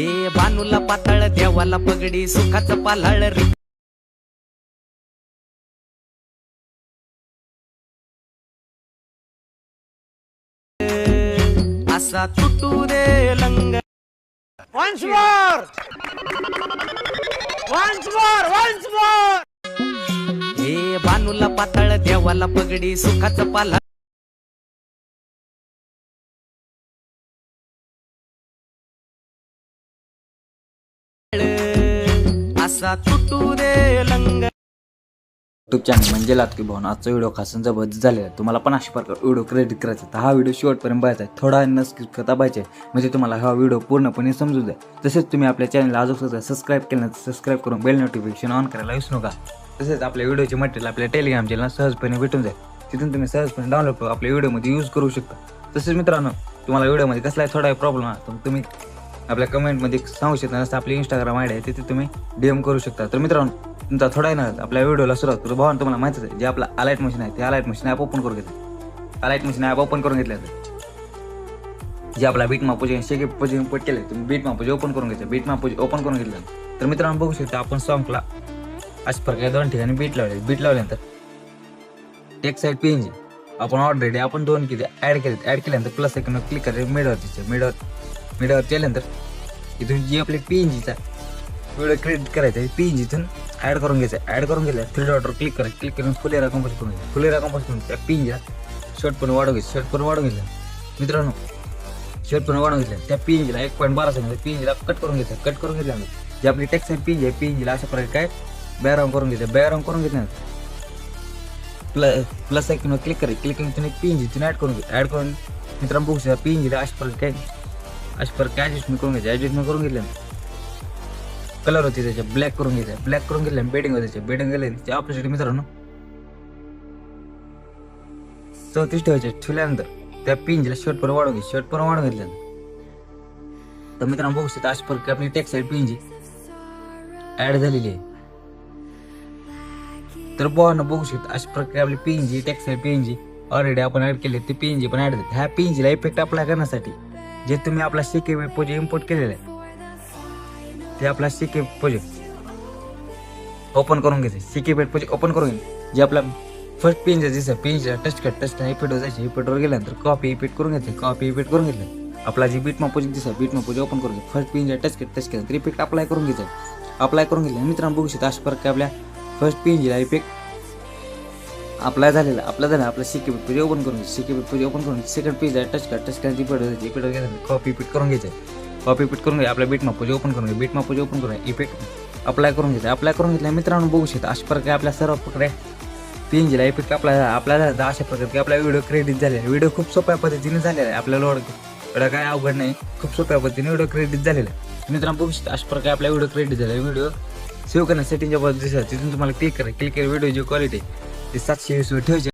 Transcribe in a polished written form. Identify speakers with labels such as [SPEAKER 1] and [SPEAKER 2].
[SPEAKER 1] हे भानूला पाताळ देवाला पगडी सुखाचं पालाळ रे असा तुटू दे lung
[SPEAKER 2] Once more! Once more! Once more!
[SPEAKER 1] हे भानूला पाताळ देवाला पगडी सुखाचं पालाळ असा तुटू दे लंग
[SPEAKER 3] यूट्यूब चॅनल म्हणजे लातकी भवन. आजचा व्हिडिओ खास जबरदस्त झालेला आहे. तुम्हाला पण अशा प्रकारे व्हिडिओ क्रेडिट करायचा तर हा व्हिडिओ शेवटपर्यंत बघायचा आहे. थोडा न स्किप करता पाहिजे म्हणजे तुम्हाला हा व्हिडिओ पूर्णपणे समजू द्या. तसेच तुम्ही आपल्या चॅनलला अजून सुद्धा सबस्क्राईब केलं तर सबस्क्राईब करून बेल नोटिफिकेशन ऑन करायला विसरू नका. तसेच आपल्या व्हिडिओचे मटेरियल आपल्या टेलिग्राम चॅनलला सहजपणे भेटून जाईल. तिथून तुम्ही सहजपणे डाउनलोड करून आपल्या व्हिडिओमध्ये यूज करू शकता. तसेच मित्रांनो तुम्हाला व्हिडिओमध्ये कसलाही थोडा प्रॉब्लेम आहे तर तुम्ही आपल्या कमेंटमध्ये सांगू शकता. नसतं आपली इंस्टाग्राम आयडी आहे तिथे तुम्ही DM करू शकता. तर मित्रांनो तुमचा थोडा ना आपल्या व्हिडिओला सुरुवात करू. भावानं तुम्हाला माहितीच आहे जे आपला अलाइट मशीन आहे ते अलाइट मशीन ॲप ओपन करून घेतलं. अलाइट मशीन ॲप ओपन करून घेतलं जे आपला बीट मापोजी शेके पोजी इम्पोर्ट केलं तुम्ही बीट मापोजी ओपन करून घेतलं. बीट मापोजी ओपन करून घेतलं तर मित्रांनो बघू शकता आपण सॉन्गला अशा प्रकारे 2 ठिकाणी बीट लावले. बीट लावल्यानंतर एक साईड PNG आपण ऑलरेडी आपण 2 किती ॲड केल्यानंतर प्लस आयकॉनवर क्लिक करायचं. मिडवर केल्यानंतर इथून जी आपली PNGचा व्हिडिओ क्रिएट करायचा PNG इथून ॲड करून घ्यायचं. ॲड करून घेतलं 3 डॉटवर क्लिक करायचं. क्लिक करून फुल एरिया कंपोज करून घ्यायचं. फुल एरिया कंपोज करून त्या PNGला शॉर्टपणे वाढवून घ्यायचं. शॉर्टपणे वाढवून घेतलं मित्रांनो शॉर्टपणे वाढवून घेतलं त्या PNGला 1.12 सेकंद PNGला कट करून घ्यायचं. कट करून घेतल्यानंतर जे आपली टेक्स्ट PNG आहे PNGला अशा प्रकारे काय बॅकग्राऊंड करून घ्यायचं. बॅकग्राऊंड करून घेतल्यानंतर प्लस आयकॉनवर क्लिक करायचं. क्लिक करून तुम्ही PNG इथून ॲड करून घ्यायचं. ॲड करून मित्रांनो बघू शकता PNGला अशा प्रकारे ॲडजस्टमेंट करून घ्यायचं. ॲडजस्टमेंट करून घेतल्यानंतर कलर होते त्याच्या ब्लॅक करून घ्यायचं. ब्लॅक करून घेतल्या बेडिंग होते. बेडिंग गेले त्याच्या ऑपोजिट मित्रांनो 34 ठेवायचे. ठेवल्यानंतर त्या PNGला शॉर्टपर्यंत वाढवून घ्यायचं. शॉर्टपर्यंत वाढवून घेतल्यानंतर तर मित्रांनो बघू शकता अशा प्रकारे आपली टेक्स्ट साईड PNG ॲड झालेली आहे. तर बोवांना बघू शकता अशा प्रकारे आपली PNG text side PNG already आपण ॲड केले ते PNG पण ॲड झाले. ह्या PNGला इफेक्ट अप्लाय करण्यासाठी जे तुम्ही आपला CK प्रोजेक्ट इम्पोर्ट केलेला आहे ते आपला CK प्रोजेक्ट ओपन करून घ्यायचं. CK प्रोजेक्ट ओपन करून घ्यायचं. जे आपला फर्स्ट PNG दिसतं PNGला टच इफेक्टवर जायचं. इफेक्टवर गेल्यानंतर कॉपी इफेक्ट करून घ्यायचं. कॉपी इफेक्ट करून घेतलं आपला जे बीट प्रोजेक्ट दिसतं बीट प्रोजेक्ट ओपन करून घ्यायचं. फर्स्ट PNG टच केलं इफेक्ट अप्लाय करून घ्यायचं. अप्लाय करून घेतलं मित्रांनो बघू शकता अशा प्रकारे आपल्या फर्स्ट PNGला इफेक्ट अप्लाय झालेला आपला CK प्रोजेक्ट ओपन करून घ्यायचं. CK प्रोजेक्ट ओपन करून सेकंड PNGला टच करायचं. इफेक्टवर गेलं कॉपी इफेक्ट करून घ्यायचं. कॉपी इफेक्ट करून घ्या. आपल्या बीट प्रोजेक्ट ओपन करून घ्या. बीट प्रोजेक्ट ओपन करून इफेक्ट अप्लाय करून घ्यायचं. अप्लाय करून घेतल्या मित्रांनो बघू शकता अशा प्रकारे आपल्या सर्व प्रकारे PNGला इफेक्ट आपल्याला अशा प्रकारे आपला व्हिडिओ क्रेडिट झालेला आहे. व्हिडिओ खूप सोप्या पद्धतीने झालेला आहे. आपल्याला एवढं काय अवघड नाही. खूप सोप्या पद्धतीने व्हिडिओ क्रेडिट झालेला आहे. मित्रांनो बघू शकता अशा प्रकारे आपला व्हिडिओ क्रेडिट झाला आहे. व्हिडिओ सेव्ह करण्या सेटिंगच्या बाजू दिसतात तिथून तुम्हाला क्लिक करा. व्हिडिओची क्वालिटी ते 720 ठेवायची.